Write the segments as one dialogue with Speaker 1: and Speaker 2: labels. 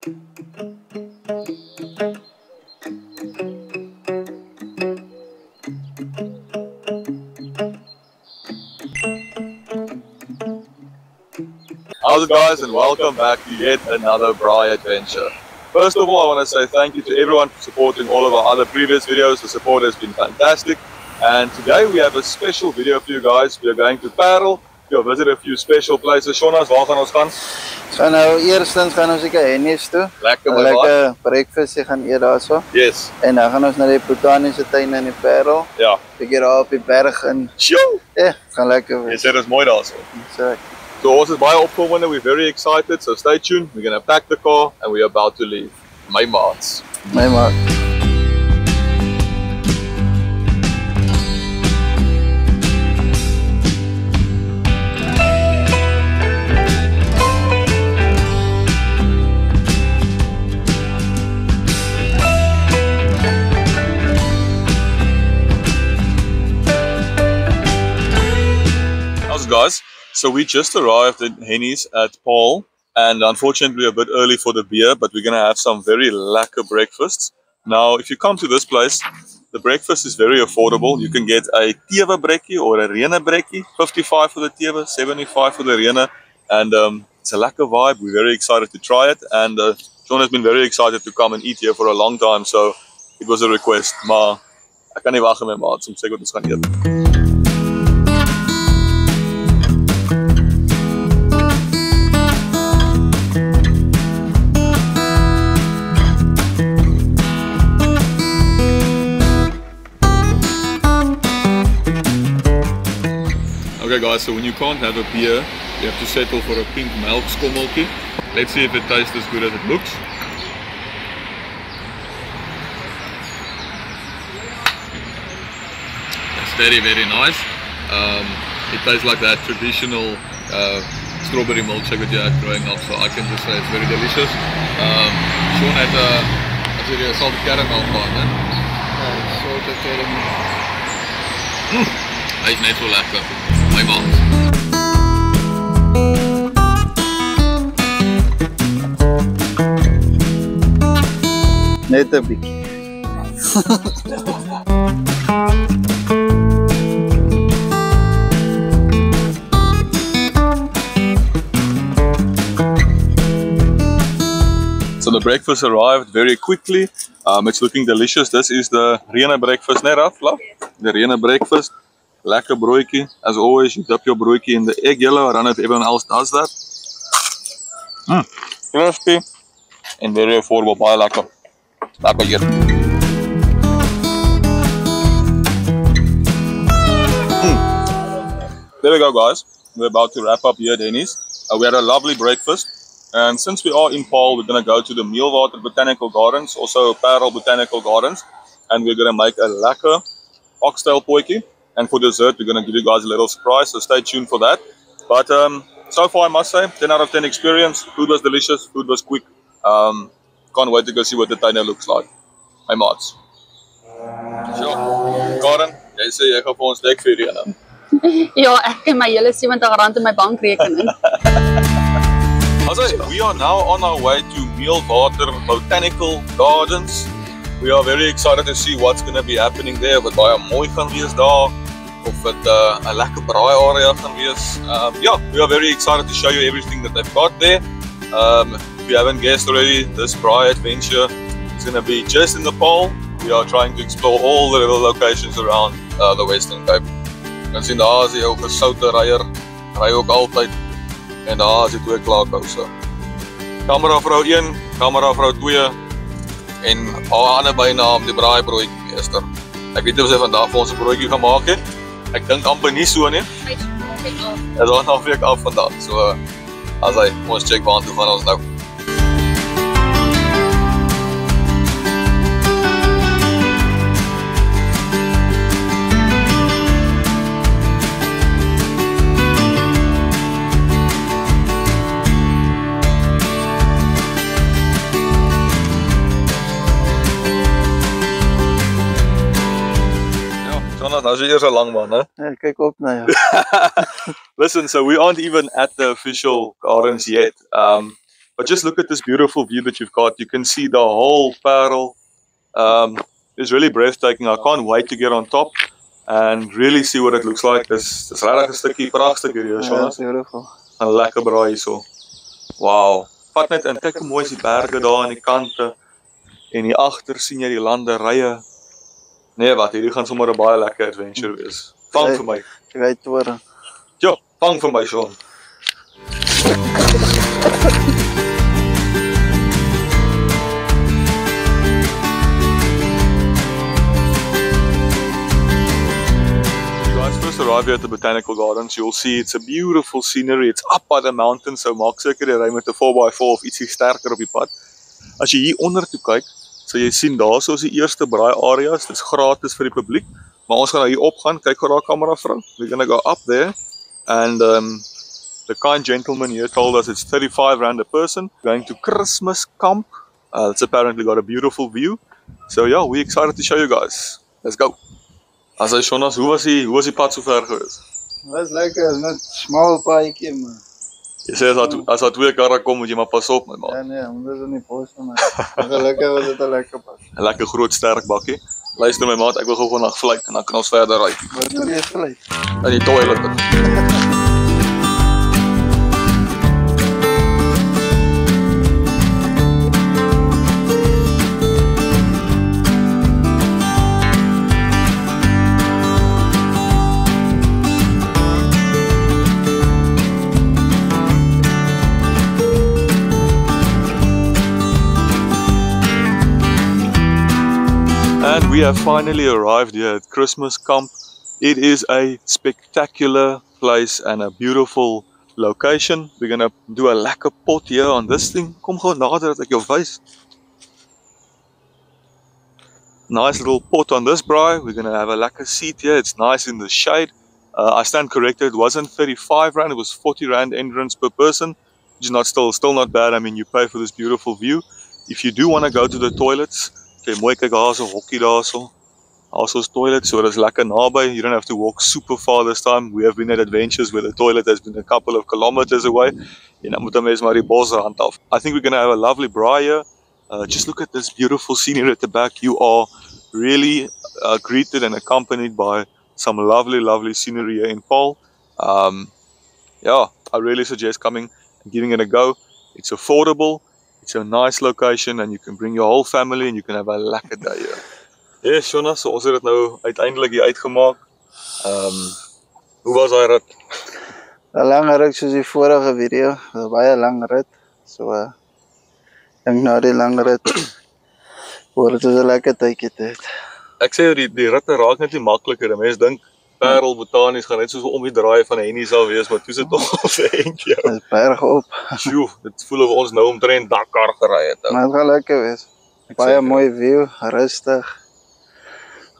Speaker 1: How's it, guys, and welcome back to yet another Braai adventure. First of all, I want to say thank you to everyone for supporting all of our other previous videos. The support has been fantastic, and today we have a special video for you guys. We are going to Parel. We'll visit a few special places. Shonas, waar gaan ons gaan?
Speaker 2: So nou eerstens gaan ons seker Hennies toe. Lekker breakfast gaan eet daarso.
Speaker 1: Yes.
Speaker 2: En dan gaan ons na die botaniese tuin in die Parel.
Speaker 1: Ja.
Speaker 2: Bietjie daar op die berg in.
Speaker 1: Sjoe!
Speaker 2: Ja, gaan lekker wees.
Speaker 1: Jy sê dit is mooi daarso.
Speaker 2: So
Speaker 1: ons is baie opgewonde. We're very excited, so stay tuned. We're going to pack the car and we're about to leave. My maats.
Speaker 2: My maat.
Speaker 1: Guys, so we just arrived at Hennies at Paarl, and unfortunately a bit early for the beer, but we're gonna have some very lekker breakfasts. Now if you come to this place, the breakfast is very affordable. You can get a tewe brekkie or a rene brekkie, 55 for the tewe, 75 for the rene, and it's a lekker vibe. We're very excited to try it, and Sean has been very excited to come and eat here for a long time, so it was a request. Maar ek kan nie wag om my maats om seker wat ons gaan eet. Okay guys, so when you can't have a beer, you have to settle for a pink milk skommeltjie. Let's see if it tastes as good as it looks. It's very, very nice. It tastes like that traditional strawberry milkshake that you had growing up, so I can just say it's very delicious. Sean had a salted caramel gehad, né?
Speaker 2: Salted caramel.
Speaker 1: Hy is net so lekker. My maat.
Speaker 2: Net 'n bietjie.
Speaker 1: So the breakfast arrived very quickly. It's looking delicious. This is the rene breakfast, né Raf? The rene breakfast. Lekker broodjie. As always, you dip your broodjie in the egg yellow. I don't know if everyone else does that. Crispy and very affordable. Baie lekker. Lekker hier. There we go, guys. We're about to wrap up here at Hennies. We had a lovely breakfast. And since we are in Paarl, we're going to go to the Meelwater Botanical Gardens, also Parel Botanical Gardens. And we're going to make a lekker oxtail potjie. And for dessert, we're going to give you guys a little surprise, so stay tuned for that. But so far, I must say, 10 out of 10 experience. Food was delicious, food was quick. Can't wait to go see what the tuin looks like. My maats. Sure. Karen, jy sê jy gaan vir ons dek vir hierdie.
Speaker 3: Ja, ek en my hele R70 in my bankrekening.
Speaker 1: We are now on our way to Meelwater Botanical Gardens. We are very excited to see what's going to be happening there. Wat baie mooi gaan wees daar, of dit 'n lekker braai area gaan wees. Yeah, we are very excited to show you everything that they've got there. If you haven't guessed already, this braai adventure is going to be just in the Paarl. We are trying to explore all the little locations around the Western Cape. You can see daar is die ou gesoute ryer, ry ook altyd. En daar is die twee klaarkou so. Kamera vrou 1, kamera vrou 2. En haar ander bynaam die braai broodjie meester. Ek weet nie of sy vandag vir ons 'n broodjie gaan maak het. Ek dink amper nie so nie. Hy is nog week af vandag. So as hy ons check waar toe gaan ons nou. Nou is eers 'n lang man, hè?
Speaker 2: Ja, kyk op na jou.
Speaker 1: Listen, so we aren't even at the official gardens yet. But just look at this beautiful view that you've got. You can see the whole Parel. It's really breathtaking. I can't wait to get on top and really see what it looks like. Dis regtig 'n stukkie pragtig hier, Jonas.
Speaker 2: Beautiful.
Speaker 1: 'n Lekker braai hierso. Wow. Vat net in, kyk hoe mooi is die berge daar aan die kante. En hier agter sien jy die landerye. Nee, wat, hierdie gaan sommer 'n baie lekker adventure wees. Vang vir my.
Speaker 2: Jy toring.
Speaker 1: Ja, vang vir my, Sean. Arrive here at the Botanical Gardens, you'll see it's a beautiful scenery. It's up by the mountains, so maak seker jy ry met 'n 4x4 of ietsie sterker op die pad. As jy hier onder toe kyk, sal jy sien daarso is die eerste braai areas. Dit is gratis vir die publiek, maar ons gaan nou hier opgaan. Kyk gou daar kamera vrou. We're gonna go up there and the kind gentleman here told us it's 35 rand a person. Going to Christmas camp. It's apparently got a beautiful view. So yeah, we're excited to show you guys. Let's go. As hy Jonas, hoe was die pad so ver gewees?
Speaker 2: Was lekker, net smal paadjie man.
Speaker 1: Jy sê as daar 2 karre kom, moet jy maar pas op my man.
Speaker 2: Ja nee, moet ons in die bos man. Gelukkig was dit 'n lekker pad.
Speaker 1: 'n Lekker groot sterk bakkie. Luister my maat, ek wil gou vanaand vlieg en dan kan ons verder ry.
Speaker 2: Wat wil jy vlieg?
Speaker 1: In die toilet. And we have finally arrived here at Christmas Camp. It is a spectacular place and a beautiful location. We're going to do a lekker pot here on this thing. Kom gou nader dat ek jou wys. Nice little pot on this braai. We're going to have a lekker seat here. It's nice in the shade. I stand corrected. It wasn't 35 rand. It was 40 rand entrance per person. Which is not still not bad. I mean, you pay for this beautiful view. If you do want to go to the toilets, okay, mooi kyk daarso, hokkie daarso. Also toilet, so dis lekker naby. You don't have to walk super far this time. We have been at adventures where the toilet has been a couple of kilometers away. En dan moet 'n mens maar die bos rand af. I think we're going to have a lovely braai here. Just look at this beautiful scenery at the back. You are really greeted and accompanied by some lovely scenery here in Paarl. Yeah, I really suggest coming and giving it a go. It's affordable. It's a nice location and you can bring your whole family and you can have a lekker day here. Yes, Jonas, so ons het dit nou uiteindelik hier uitgemaak. Hoe was daai rit?
Speaker 2: 'n Lang rit soos die vorige video. 'n Baie lang rit. So dink nou die lang rit. Word dit 'n lekker tydjie dit.
Speaker 1: Ek sê die ritte raak net nie makliker. Mense dink Parel botanies gaan net soos om die draai van 'n hennie sal wees, maar toe sit tog ons eentjie.
Speaker 2: Dis berg op.
Speaker 1: Sjoe, dit voel of ons nou omtrent Dakar gery het.
Speaker 2: Maar dit gaan lekker wees. Baie mooi view, rustig.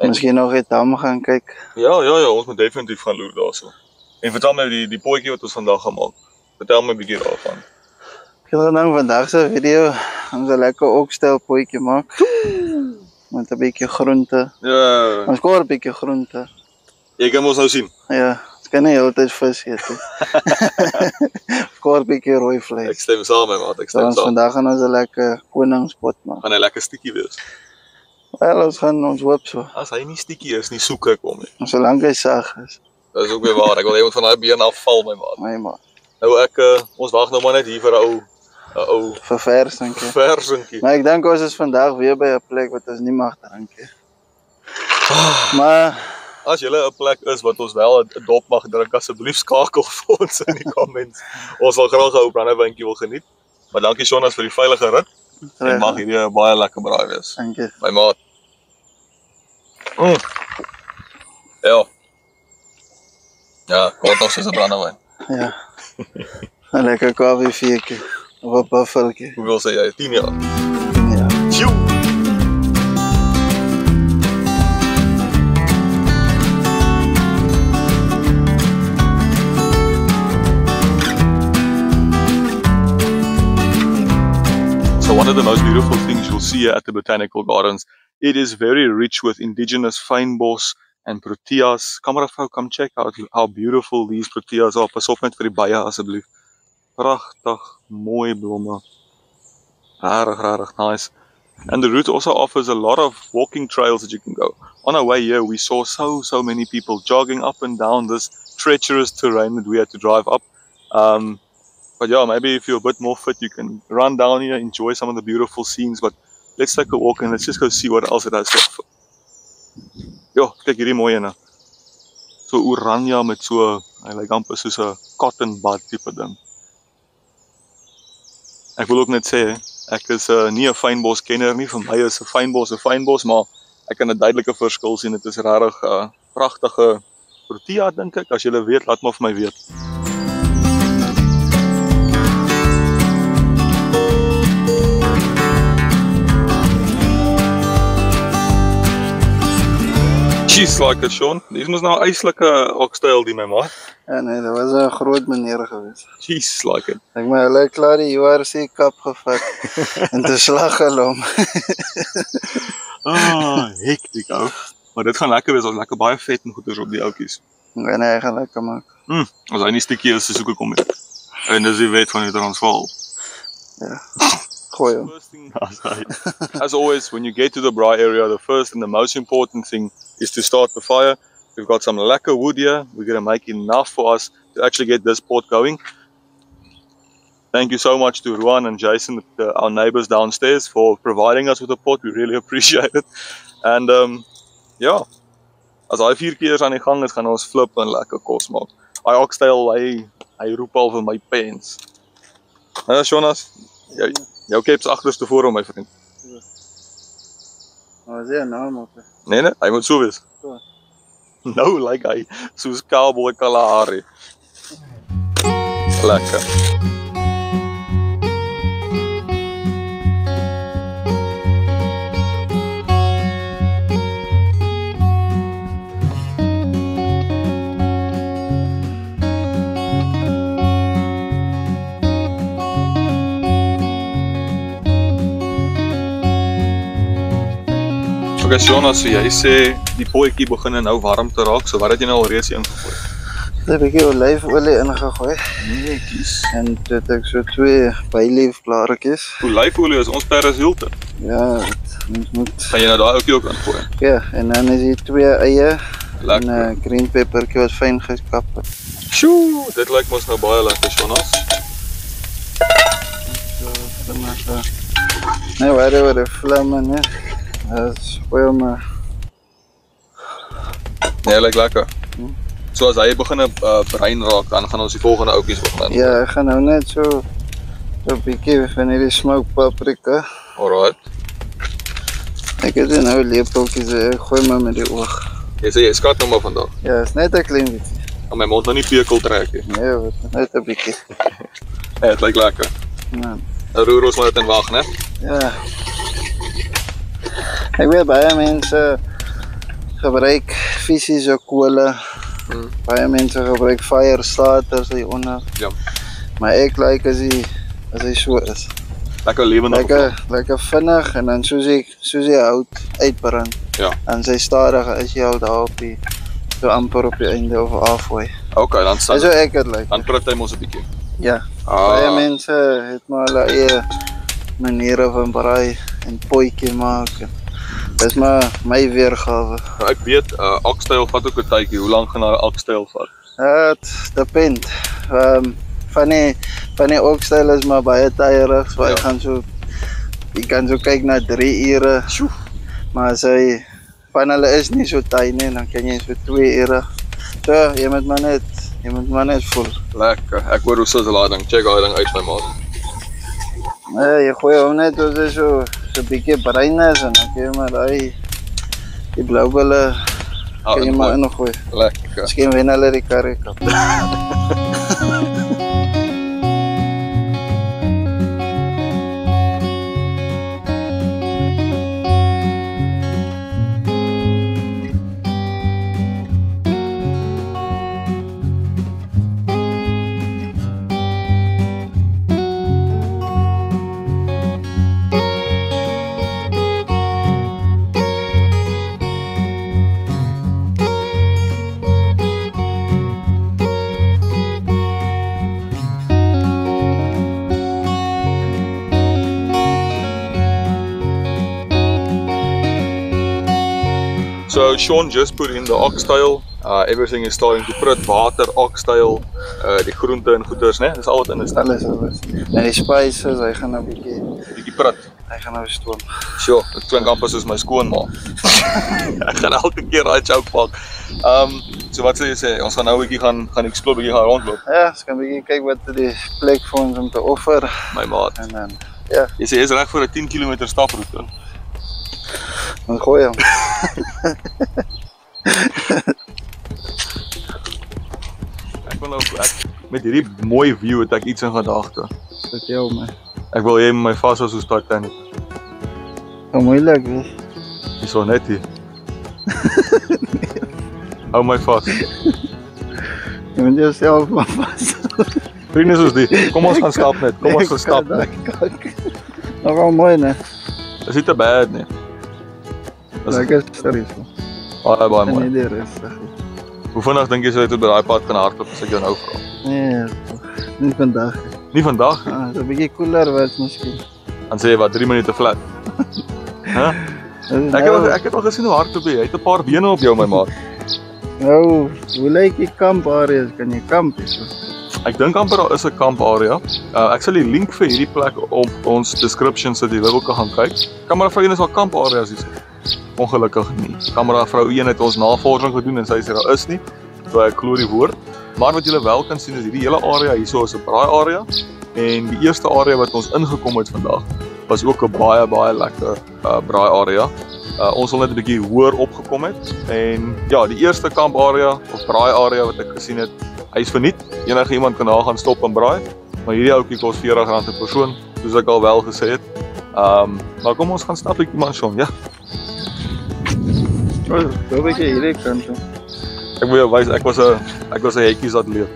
Speaker 2: Miskien nog net dam gaan kyk.
Speaker 1: Ja, ons moet definitief gaan loer daarso. En vertel my die potjie wat ons vandag gemaak. Vertel my 'n bietjie daarvan.
Speaker 2: Ek wil nou vandag se video ons 'n lekker okstel potjie maak. Met 'n bietjie groente.
Speaker 1: Ja.
Speaker 2: Ons koor 'n bietjie groente.
Speaker 1: Jy kan ons nou sien.
Speaker 2: Ja, ek kan nie heeltyd vis eet nie. Koor 'n bietjie rooi vleis.
Speaker 1: Ek stem saam my maat, ek stem saam.
Speaker 2: Vandag gaan ons 'n lekker koningspot maak.
Speaker 1: Gaan 'n lekker stukkie wees.
Speaker 2: Wel, ons gaan ons hoop so.
Speaker 1: As hy nie stukkie is nie, soek ek hom nie.
Speaker 2: Solank hy sag is.
Speaker 1: Dis ook weer waar. Ek wil hê moet van daai been afval my maat.
Speaker 2: My maat.
Speaker 1: Nou ons wag nou maar net hier vir 'n ou verversingkie.
Speaker 2: Maar ek dink ons is vandag weer by 'n plek wat ons nie mag drink nie. Maar
Speaker 1: as julle 'n plek is wat ons wel 'n dop mag drink, asseblief skakel vir ons in die comments. Ons sal graag 'n ou brandewynkie wil geniet. Maar dankie Jonas vir die veilige rit. En mag hierdie 'n baie lekker braai wees.
Speaker 2: Dankie.
Speaker 1: My maat. Ja. Ja, kort nog soos 'n brandewyn.
Speaker 2: Ja. 'n lekker koffieetjie of 'n buffeltjie.
Speaker 1: Hoeveel sê jy? 10 jaar?
Speaker 2: Ja.
Speaker 1: Tjoe! So one of the most beautiful things you'll see here at the Botanical Gardens, it is very rich with indigenous fynbos and proteas. Camera vrou, come check out how beautiful these proteas are. Pas op net vir die baie asseblief. Pragtig, mooi blomme. Rarig, nice. And the route also offers a lot of walking trails that you can go. On our way here, we saw so many people jogging up and down this treacherous terrain that we had to drive up. But yeah, maybe if you're a bit more fit, you can run down here, enjoy some of the beautiful scenes. But let's take a walk and let's just go see what else it has to offer. Ja, kyk hierdie mooi ene. So oranje met so, hy lyk amper soos 'n cotton bud tipe ding. Ek wil ook net sê, ek is nie 'n fynbos kenner nie. Vir my is 'n fynbos, maar ek kan 'n duidelike verskil sien. Dit is regtig 'n pragtige protea dink ek. As julle weet, laat maar vir my weet. Jeez, like it, Sean. Dis mos nou 'n eislike oxtail die my maat.
Speaker 2: Ja nee, dat was 'n groot meneer geweest.
Speaker 1: Jeez, like it.
Speaker 2: Ek maar hulle het klaar die URC kap gevat en te slag hulle hom.
Speaker 1: Hektiek ou. Maar dit gaan lekker wees, ons lekker baie vet en goeders op die oudjies.
Speaker 2: Ja nee, hy gaan lekker maak.
Speaker 1: As hy nie stukkie is, soek ek hom nie. En dis die wet van die Transvaal.
Speaker 2: Ja. Gooi hom.
Speaker 1: As always, when you get to the braai area, the first and the most important thing is to start the fire. We've got some lekker wood here. We're going to make enough for us to actually get this pot going. Thank you so much to Ruan and Jason, our neighbors downstairs, for providing us with a pot. We really appreciate it. And yeah, as hy 4 keer aan die gang is, gaan ons flip en lekker kos maak. Hy oxtail, hy roep al vir my pens. Jonas, jou keps agterste voor hom, my vriend.
Speaker 2: Maar is hy 'n naam op?
Speaker 1: Nee, hy moet so wees.
Speaker 2: So.
Speaker 1: Nou lyk hy soos Cowboy Kalahari. Lekker. Okay, Jonas, so jy sê die potjie begin nou warm te raak, so wat het jy nou al reeds ingegooi?
Speaker 2: Ek het 'n bietjie olyfolie ingegooi.
Speaker 1: Netjies.
Speaker 2: En toe het ek so 2 bayleafblaartjies.
Speaker 1: Olyfolie is ons persilte.
Speaker 2: Ja, ons moet.
Speaker 1: Gaan jy nou daai ouetjie ook ingooi?
Speaker 2: Ja, en dan is hier 2 eie
Speaker 1: Lekker.
Speaker 2: en 'n green peppertjie wat fyn gekap is.
Speaker 1: Sjoe, dit lyk mos nou baie lekker, Jonas.
Speaker 2: So, maar nee, waar oor die vlamme, nee. Dis goeie maar.
Speaker 1: Nee, lyk lekker. So as hy begin bruin raak, dan gaan ons die volgende ouetjies begin.
Speaker 2: Ja, ek gaan nou net so 'n bietjie van hierdie smoke paprika.
Speaker 1: Alright.
Speaker 2: Ek het nou lepeltjies, ek gooi maar met die oog.
Speaker 1: Jy sê jy skat nou maar vandag.
Speaker 2: Ja, is net 'n klein bietjie.
Speaker 1: En my mond nou nie pekel trek nie.
Speaker 2: Nee, wat net 'n bietjie.
Speaker 1: Ja, dit lyk lekker.
Speaker 2: Ja.
Speaker 1: Nou roer ons maar dit in wag, né?
Speaker 2: Ja. Ek weet baie mense gebruik fisiese kole. Baie mense gebruik fire starters hieronder.
Speaker 1: Ja.
Speaker 2: Maar ek like as hy so is.
Speaker 1: Lekker lewendig.
Speaker 2: Lekker vinnig en dan soos jy hout uitbrand.
Speaker 1: Ja.
Speaker 2: En sy stadige is jy al daar op die so amper op die einde of halfway.
Speaker 1: Okay, dan
Speaker 2: Dis hoe ek dit like.
Speaker 1: Dan prut hy mos 'n bietjie.
Speaker 2: Ja. Baie mense het maar hulle eie maniere van braai en potjie maak. Dis maar my weergawe.
Speaker 1: Nou, ek weet oxtail vat ook 'n tydjie. Hoe lank gaan 'n oxtail vat?
Speaker 2: Dit depend. Van die oxtail is maar baie tyrig, so jy kan so kyk na 3 ure.
Speaker 1: Sjoe.
Speaker 2: Maar as hy van hulle is nie so taai nie, dan kan jy so 2 ure. So, jy moet maar net voel.
Speaker 1: Lekker. Ek hoor hoe sizzle daai ding. Check daai ding uit my maat.
Speaker 2: Jy gooi hom net as hy so 'n bietjie bruin is en dan kan jy maar die blou bulle kan jy maar ingooi.
Speaker 1: Lekker.
Speaker 2: Miskien wen hulle die curry cup.
Speaker 1: So Sean just put in the oxtail. Everything is starting to prut, water, oxtail, die groente en goeders, né? Dis al wat in is.
Speaker 2: Alles. En die spices, hy gaan nou
Speaker 1: Bietjie prut.
Speaker 2: hy gaan nou stoom.
Speaker 1: Sure, dit klink amper soos my skoonma. Ek gaan elke keer daai joke maak. So wat sê jy sê? Ons gaan nou 'n bietjie gaan explore, bietjie gaan rondloop.
Speaker 2: Ja, ons kan bietjie kyk wat die plek vir ons om te offer.
Speaker 1: My maat.
Speaker 2: En dan, ja,
Speaker 1: Jy sê jy's reg vir 'n 10 km staproete.
Speaker 2: dan gooi hom.
Speaker 1: Ek wil nou met hierdie mooi view het ek iets in gedagte.
Speaker 2: Vertel my.
Speaker 1: Ek wil hê my vashou soos Titanic.
Speaker 2: Hoe moeilik is.
Speaker 1: Dis so net hier. Hou my vas.
Speaker 2: Jy moet jouself maar vas.
Speaker 1: Vriende soos die. Kom ons gaan stap net. Kom ons gaan stap net.
Speaker 2: Nog al mooi, né?
Speaker 1: Dis nie te bad nie.
Speaker 2: Lekker stories.
Speaker 1: Baie
Speaker 2: En
Speaker 1: mooi.
Speaker 2: nie die rustig.
Speaker 1: Hoe vinnig dink jy sou jy tot by daai pad kan hardloop as ek jou nou vra?
Speaker 2: Nee, nie vandag.
Speaker 1: Nie vandag nie.
Speaker 2: Ah, so 'n bietjie koeler was miskien.
Speaker 1: Dan sê jy wat 3 minute flat. Hæ? Ek het al gesien hoe hardloop jy. Jy het 'n paar bene op jou my maat.
Speaker 2: Nou, hoe lyk die kampareas? Kan jy kamp hierso?
Speaker 1: Ek dink amper daar is 'n kamparea. Ek sal die link vir hierdie plek op ons description sit jy wil kan gaan kyk. Kameravrou 1 is al kampareas hier. Ongelukkig nie. Kameravrou 1 het ons navorsing gedoen en sy sê daar is nie. So ek glo die woord. Maar wat julle wel kan sien is hierdie hele area hierso is 'n braai area en die eerste area wat ons ingekom het vandag was ook 'n baie lekker braai area. Ons sal net 'n bietjie hoër opgekom het en ja, die eerste kamp area of braai area wat ek gesien het, hy is verniet. Enige iemand kan daar gaan stop en braai. Maar hierdie ouetjie kos R40 per persoon, soos ek al wel gesê het. Maar kom ons gaan stap bietjie man Sean, ja.
Speaker 2: Hoe weet jy hierdie kant toe?
Speaker 1: Ek wil jou wys, ek was 'n hekkies atleet.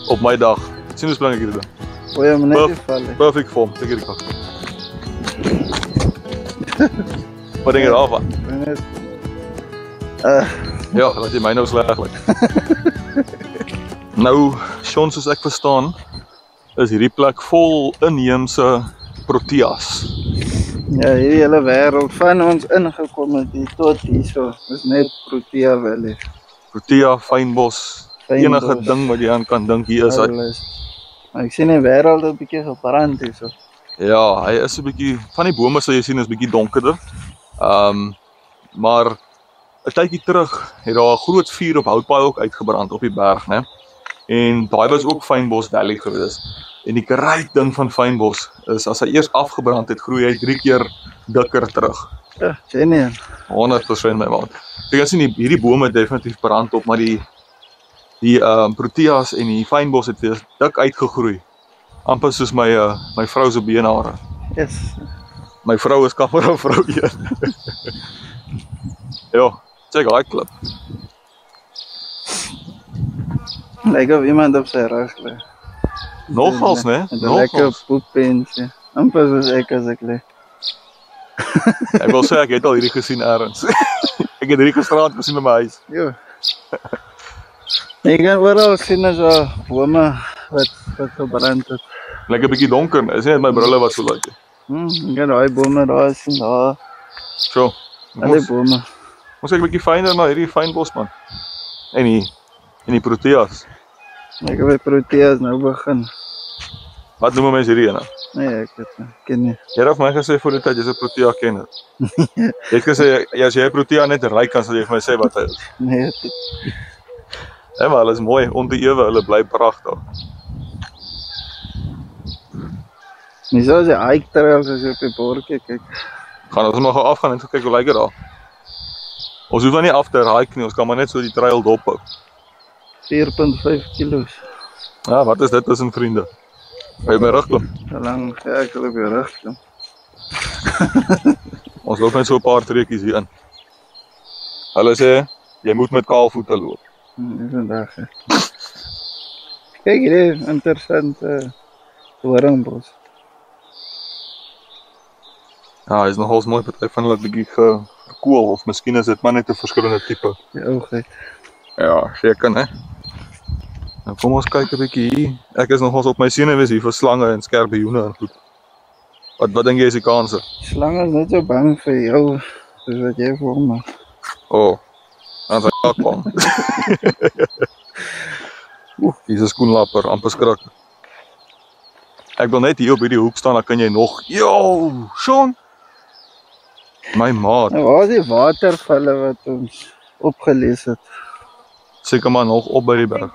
Speaker 1: Op my dag. Sien hoe spring ek hierdie ding.
Speaker 2: Gooi hom net nie val nie.
Speaker 1: Perfect vorm, kyk hierdie kak. Wat dink jy daarvan?
Speaker 2: Net
Speaker 1: Ja, laat jy my nou sleg lyk. Nou, Sean, soos ek verstaan, is hierdie plek vol inheemse proteas.
Speaker 2: ja, hierdie hele wêreld van ons ingekom het hier tot hierso. Dis net Protea Valley.
Speaker 1: Protea, fynbos,
Speaker 2: Fynbos.
Speaker 1: enige ding wat jy aan kan dink hier is hy.
Speaker 2: Alles. Maar ek sien die wêreld 'n bietjie gebrand hierso.
Speaker 1: Ja, hy is 'n bietjie, van die bome sal jy sien is bietjie donkerder. Maar 'n tydjie terug het daar 'n groot vuur op houtpaai ook uitgebrand op die berg, né? En daai was ook Fynbos Valley gewees. En die great ding van fynbos is as hy eers afgebrand het, groei hy 3 keer dikker terug.
Speaker 2: Ja, geniaal.
Speaker 1: 100% my maat. Jy kan sien hierdie bome het definitief brand op, maar die proteas en die fynbos het weer dik uitgegroei. Amper soos my vrou se beenhare.
Speaker 2: Yes.
Speaker 1: My vrou is kameravrou 1. Ja, check daai klip.
Speaker 2: Lyk of iemand op sy rug lê.
Speaker 1: Nogals, né?
Speaker 2: Met 'n lekker
Speaker 1: Nogals.
Speaker 2: poeppensie. Amper soos ek as ek lê.
Speaker 1: Ek wil sê ek het al hierdie gesien eers. Ek het hierdie gisteraand gesien in my huis.
Speaker 2: Jo. Jy kan oral sien as bome wat gebrand het.
Speaker 1: Lekker bietjie donker, né? Is nie net my brille wat so lyk nie.
Speaker 2: Jy kan daai bome daar sien daar.
Speaker 1: So,
Speaker 2: Alle bome.
Speaker 1: ons kyk 'n bietjie fyner na hierdie fynbos man. En die proteas.
Speaker 2: Ek het Proteas nou begin.
Speaker 1: Wat noem mense hierdie ene?
Speaker 2: Nee, ek ken nie.
Speaker 1: Jy het my gesê voor die tyd jy's 'n protea kenner. Jy het gesê as jy 'n protea net ryk kan sal jy vir my sê wat hy is.
Speaker 2: Nee,
Speaker 1: Ja, maar hulle is mooi, onteewe, hulle bly pragtig.
Speaker 2: nie so as jy hike trails as jy op die bordjie kyk.
Speaker 1: Gaan ons maar gou afgaan en kyk hoe lyk dit daar. Ons hoef nou nie af te hike nie, ons kan maar net so die trail dophou.
Speaker 2: 4.5 kilos.
Speaker 1: Ja, wat is dit tussen vriende? By my rug klim.
Speaker 2: Solang ek op die rug klim.
Speaker 1: Ons loop net so 'n paar treukies hier in. Hulle sê jy moet met kaal voete loop.
Speaker 2: Dis vandag. Kyk hier, interessante doringbos.
Speaker 1: Ja, hy is nogals mooi, party van hulle bietjie gekoel of miskien is dit maar net 'n verskillende tipe.
Speaker 2: Die oogheid.
Speaker 1: Ja, seker hè. Nou kom ons kyk 'n bietjie hier. Ek is nogals op my senuwees hier vir slange en skerpioene en goed. Wat dink jy is die kanse?
Speaker 2: Slange is net so bang vir jou Soos wat jy vir hom.
Speaker 1: Dan sy kak kwam. Hier is 'n skoenlapper, amper skrik. Ek wil net hier op hierdie hoek staan, dan kan jy nog... Yo, Sean! My maat.
Speaker 2: Nou, waar is die watervalle wat ons opgelees het?
Speaker 1: Seker maar nog op by die berg.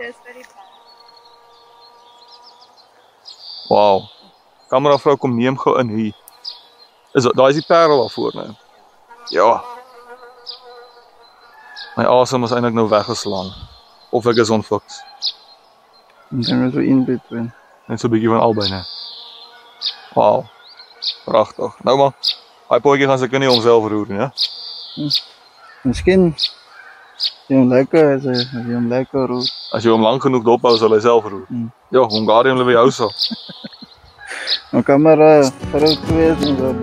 Speaker 1: Wow. Kameravrou kom neem gou in hier. Daar is die parel daarvoor nou. Ja. My asem is eintlik nou weggeslaan. Of ek is onfiks.
Speaker 2: En dan is so in between.
Speaker 1: Net so 'n bietjie van albei, né? Wow. Pragtig. Nou maar, hy pootjie gaan seker nie homself roer nie, hè?
Speaker 2: Miskien jy hom lekker, as jy hom lekker roer.
Speaker 1: As jy hom lank genoeg dophou, sal hy self roer. Ja, Hongarië hulle by jou sal.
Speaker 2: Nou kamera vrou 2 is en so.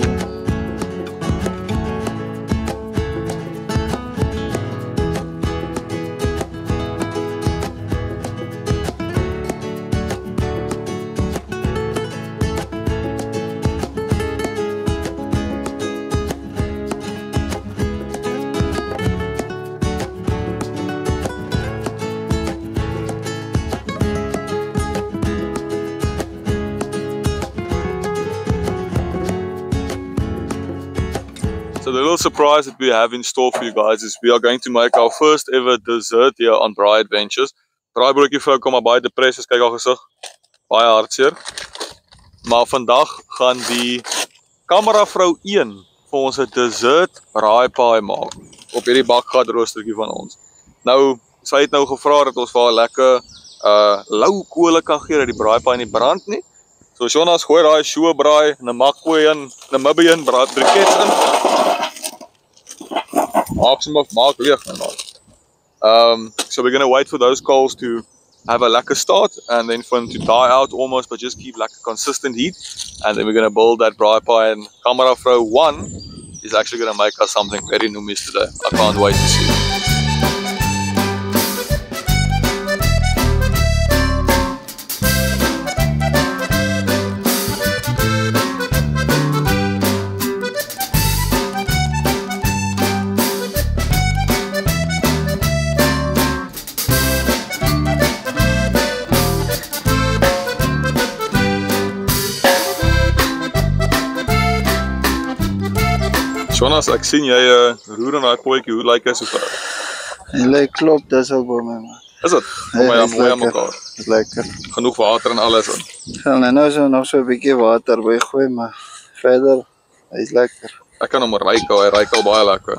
Speaker 1: So the little surprise that we have in store for you guys is we are going to make our first ever dessert here on Braai Adventures. Braaibroodjie vrou kom maar baie depressies, kyk haar gesig. Baie hartseer. Maar vandag gaan die kameravrou 1 vir ons 'n dessert braaipaai maak op hierdie bakgat roostertjie van ons. Nou, sy het nou gevra dat ons vir haar lekker lou kole kan gee dat die braaipaai nie brand nie. So Jonas gooi daai shoe braai, 'n makkoe in, 'n mibbe in, brikets in. Maak leeg my man. So we're gonna wait for those coals to have a lekker start and then for them to die out almost, but just keep like a consistent heat. And then we're gonna build that braai pie, and kameravrou 1 is actually gonna make us something very noomies today. I can't wait to see. Jonas, ek sien jy roer in daai potjie, hoe lyk hy so ver?
Speaker 2: Hy lyk klop, dis al by my man.
Speaker 1: Is dit? Kom maar mooi aan mekaar.
Speaker 2: Dis lekker.
Speaker 1: Genoeg water en alles in.
Speaker 2: Gaan nou so nog so 'n bietjie water by gooi, maar verder hy's lekker.
Speaker 1: Ek kan hom ryk, hy ryk al baie lekker.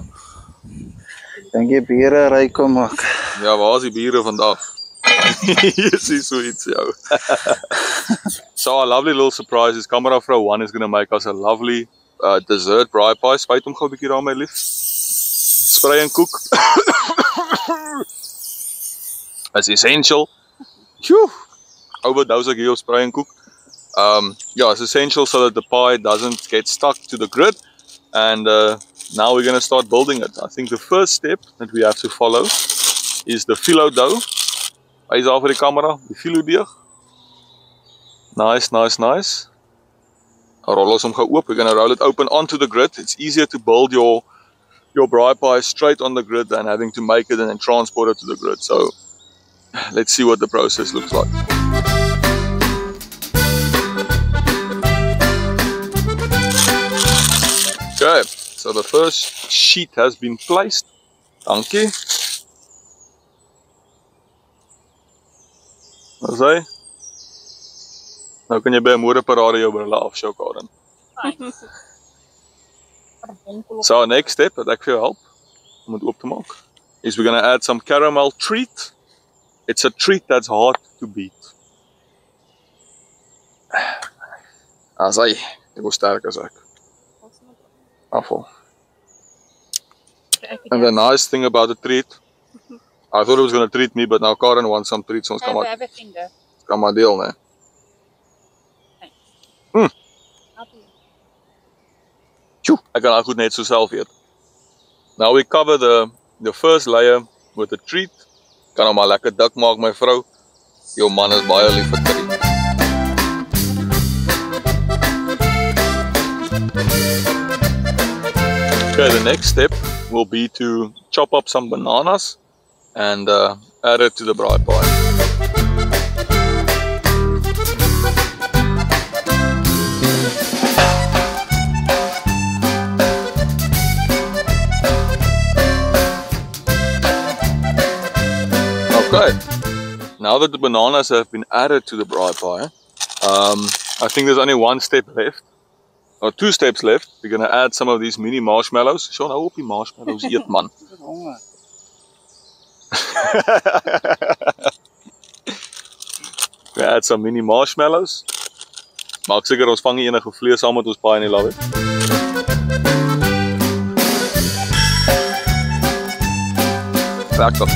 Speaker 2: Dink jy biere ryk kom maak?
Speaker 1: Ja, waar is die biere vandag? Hier is so iets jou. So a lovely little surprise is kameravrou 1 is going to make us a lovely dessert braai pie. Spuit hom gou 'n bietjie daar my lief. Sprei en koek. That's essential. Phew. Overdose ek hier op sprei en koek. Yeah, it's essential so that the pie doesn't get stuck to the grid. And now we're going to start building it. I think the first step that we have to follow is the phyllo dough. Hy's daar vir die kamera, die phyllo deeg. Nice, nice, nice. Roll ons hom gou oop. We're going to roll it open onto the grid. It's easier to build your braai pie straight on the grid than having to make it and then transport it to the grid. So let's see what the process looks like. Okay, so the first sheet has been placed. Dankie. Wat sê? Nou kan jy by 'n modeparade jou brille afsjou, Karen. So our next step dat ek vir jou help om dit oop te maak is we're going to add some caramel treat. It's a treat that's hard to beat. As hy was sterk as ek. Afval. And the nice thing about the treat, I thought it was going to treat me, but now Karen wants some treats. Ons kan maar deel, né? Ek kan nou goed net so self eet. Now we cover the first layer with a treat. Kan hom maar lekker dik maak, my vrou. Jou man is baie lief vir treat. Okay, the next step will be to chop up some bananas and add it to the braai pie. Okay, now that the bananas have been added to the braai pie, I think there's only one step left, or two steps left. We're going to add some of these mini marshmallows. Sean, I hope die marshmallows eet, man. We add some mini marshmallows. Maak seker ons vang nie enige vlees saam met ons paai nie, love it. Lekker.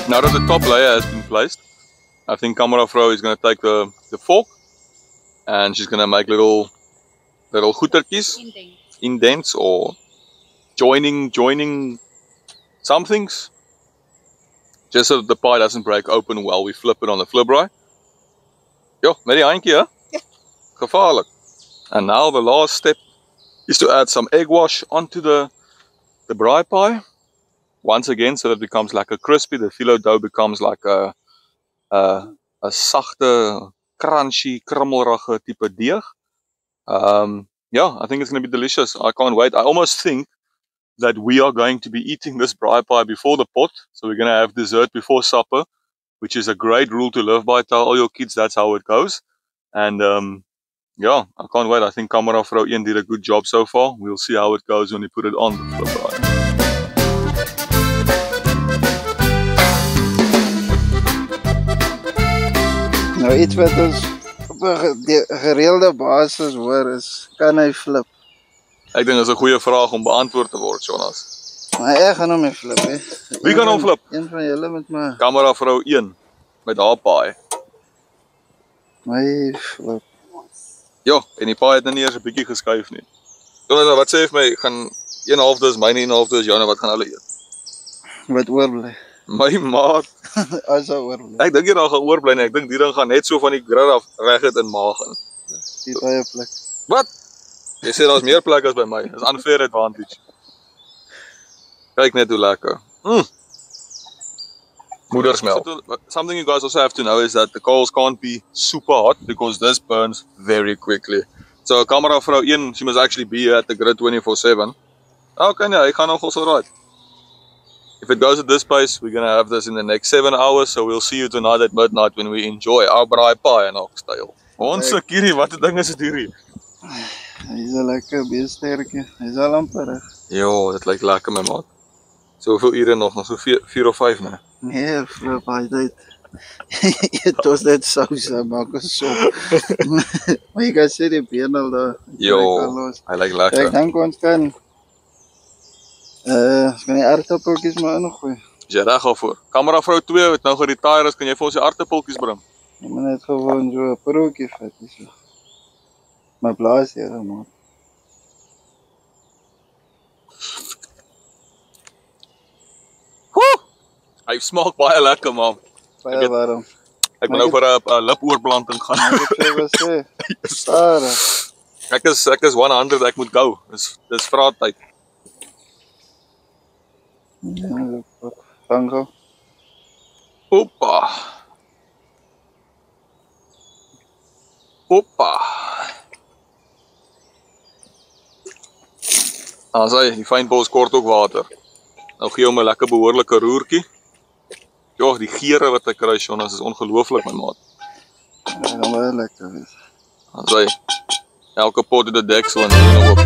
Speaker 1: Now that the top layer has been placed, I think camera vrou is going to take the fork and she's going to make little goetertjies, indents or joining somethings, just so that the pie doesn't break open while we flip it on the flip braai. Jo, met die handjie, hè?
Speaker 3: Ja.
Speaker 1: Gevaarlik. And now the last step is to add some egg wash onto the braai pie. Once again, so that it becomes like a crispy, the phyllo dough becomes like a sagte, crunchy, krummelrige type deeg. Yeah, I think it's going to be delicious. I can't wait. I almost think that we are going to be eating this braai pie before the pot. So we're going to have dessert before supper, which is a great rule to live by. Tell all your kids that's how it goes. And yeah, I can't wait. I think camera vrou Ian did a good job so far. We'll see how it goes when we put it on the flip braai.
Speaker 2: Nou iets wat ons op 'n gereelde basis hoor is, kan hy flip?
Speaker 1: Ek dink dit is 'n goeie vraag om beantwoord te word, Jonas.
Speaker 2: Maar ek gaan hom nie flip hè.
Speaker 1: Wie kan hom flip?
Speaker 2: Een van julle met
Speaker 1: Camera vrou 1 met haar paai.
Speaker 2: my flip.
Speaker 1: Ja, en die paai het nou nie eers 'n bietjie geskuif nie. Jonas, wat sê jy vir my? Gaan 1/2 is myne, 1/2 is joune, wat gaan hulle eet?
Speaker 2: Wat oorbly?
Speaker 1: My maat.
Speaker 2: As hy oorbly.
Speaker 1: Ek dink jy daar gaan oorbly nie. Ek dink die ding gaan net so van die grill af reg het in maag in.
Speaker 2: Die baie plek.
Speaker 1: Wat? Jy sê daar's meer plek as by my. Dis unfair advantage. Kyk net hoe lekker. Moedersmelk. Something you guys also have to know is that the coals can't be super hot because this burns very quickly. So camera vrou 1, she must actually be here at the grid 24/7. Okay, nee, hy gaan nog ons alright. If it goes at this pace, we're going to have this in the next 7 hours, so we'll see you tonight at midnight when we enjoy our braai pie in Oxtail. Ons kierie, wat 'n ding is dit hierdie?
Speaker 2: Hy's 'n lekker beestertjie. Hy's al amper reg.
Speaker 1: Jo, dit lyk lekker my maat. So hoeveel ure nog? Nog so 4 of 5, nee?
Speaker 2: Nee, flip, hy dit. Dit was net sous, maak 'n sop. Maar jy kan sê die been al daar.
Speaker 1: Jo, hy lyk lekker.
Speaker 2: Ek dink ons kan kan die aardappeltjies maar ingooi.
Speaker 1: Is jy reg daarvoor? Camera vrou 2 het nou geretire is, kan jy vir ons die aardappeltjies bring?
Speaker 2: Jy moet net gewoon so 'n broodjie vat hier. Maar blaas jy dan maar.
Speaker 1: Hy smaak baie lekker, man.
Speaker 2: Baie warm.
Speaker 1: Ek moet nou vir 'n lipoorplanting gaan.
Speaker 2: Ek sê, stadig.
Speaker 1: Ek is 100, ek moet go. Dis vraattyd.
Speaker 2: Ja, vang gou.
Speaker 1: Hoppa. Hoppa. As hy, die fynbos kort ook water. Nou gee hom 'n lekker behoorlike roertjie. Ja, die geure wat ek kry, Jonas, is ongelooflik, my maat.
Speaker 2: Ja, gaan baie lekker wees.
Speaker 1: As hy, elke pot het 'n deksel en hier nog op.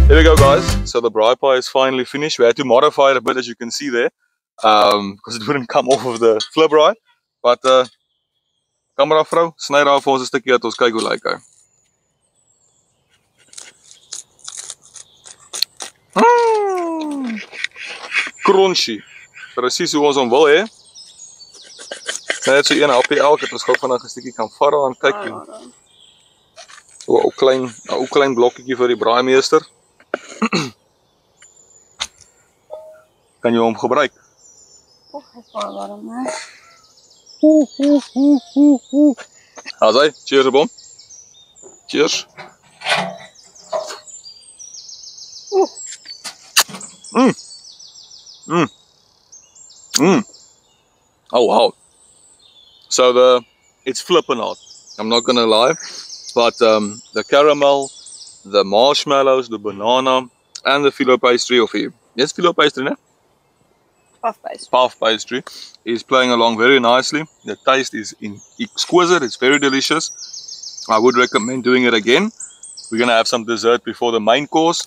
Speaker 1: There we go, guys. So the braai pie is finally finished. We had to modify it a bit, as you can see there. because it wouldn't come off of the flip right. But camera vrou, sny daar vir ons 'n stukkie uit, ons kyk hoe lyk hy. Crunchy. Presies hoe ons hom wil hê. Net so een hapie elk het ons gou vinnig 'n stukkie kan vat aan kyk. O, klein blokkietjie vir die braaimeester. Kan jy hom gebruik?
Speaker 3: Oh, hy is baie warm, hè?
Speaker 1: Asai, cheers bom. Cheers. Oh wow. So it's flippin' hot. I'm not gonna lie. But the caramel, the marshmallows, the banana, and the filo pastry of here. Yes, filo pastry, ne?
Speaker 3: Puff pastry.
Speaker 1: Puff pastry is playing along very nicely. The taste is exquisite. It's very delicious. I would recommend doing it again. We're gonna have some dessert before the main course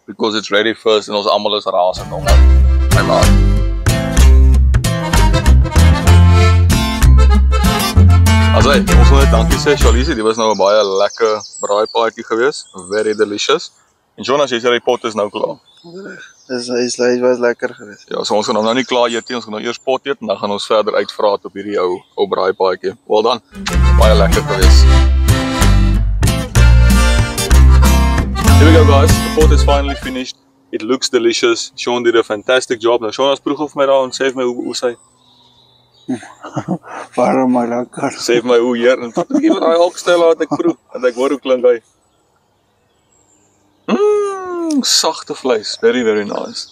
Speaker 1: because it's ready first and ons almal is rasend honger. My man. Asai, ons wil net dankie sê Charlize, dit was nou 'n baie lekker braaipaadjie gewees. Very delicious. En Jonas, jy sê die pot is nou klaar.
Speaker 2: Hy was lekker geweest.
Speaker 1: Ja, so ons gaan nou nie klaar eet nie, ons gaan nou eers pot eet en dan gaan ons verder uitvraat op hierdie ou braaipaadjie. Well done. Baie lekker geweest. Here we go guys, the pot is finally finished. It looks delicious. Sean did a fantastic job. Nou Sean, proef of my daar en sê vir my hoe sy.
Speaker 2: Waarom maar lekker.
Speaker 1: Sê vir my hoe hier en ek gee my daai hokstel laat ek proef en ek hoor hoe klink hy. Sagte vleis, very very nice.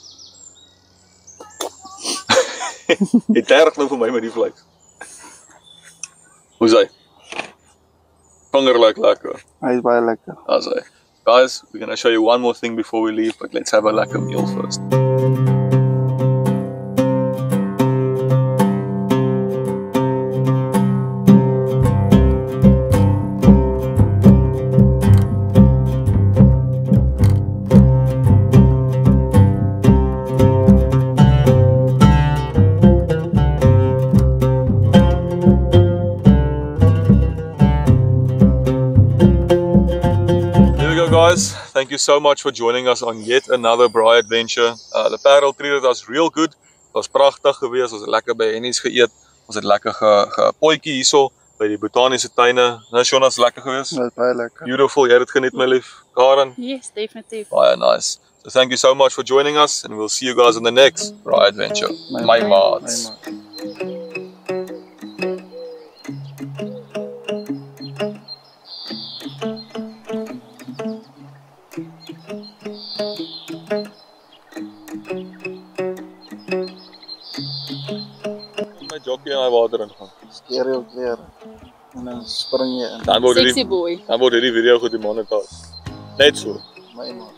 Speaker 1: Dit terg nou vir my met die vleis. Hoe is hy? Vinger lyk lekker.
Speaker 2: Hy is baie lekker.
Speaker 1: As hy. Guys, we're gonna show you one more thing before we leave, but let's have a lekker meal first. Guys, thank you so much for joining us on yet another braai adventure. The Parel treated us real good. Dit was pragtig geweest. Ons het lekker by Hennies geëet. Ons het lekker gepotjie hierso by die botaniese tuine. Nou Jonas, lekker geweest.
Speaker 2: Dit was baie lekker.
Speaker 1: Beautiful. Jy het dit geniet my lief. Karen?
Speaker 3: Yes, definitief.
Speaker 1: Baie nice. So thank you so much for joining us and we'll see you guys on the next braai adventure. My maats. Jockey in hy water ingaan.
Speaker 2: Skeer jou klere. En dan spring jy in.
Speaker 3: Sexy boy.
Speaker 1: Dan word hierdie video gedemonetiseer. Net so.
Speaker 2: My man.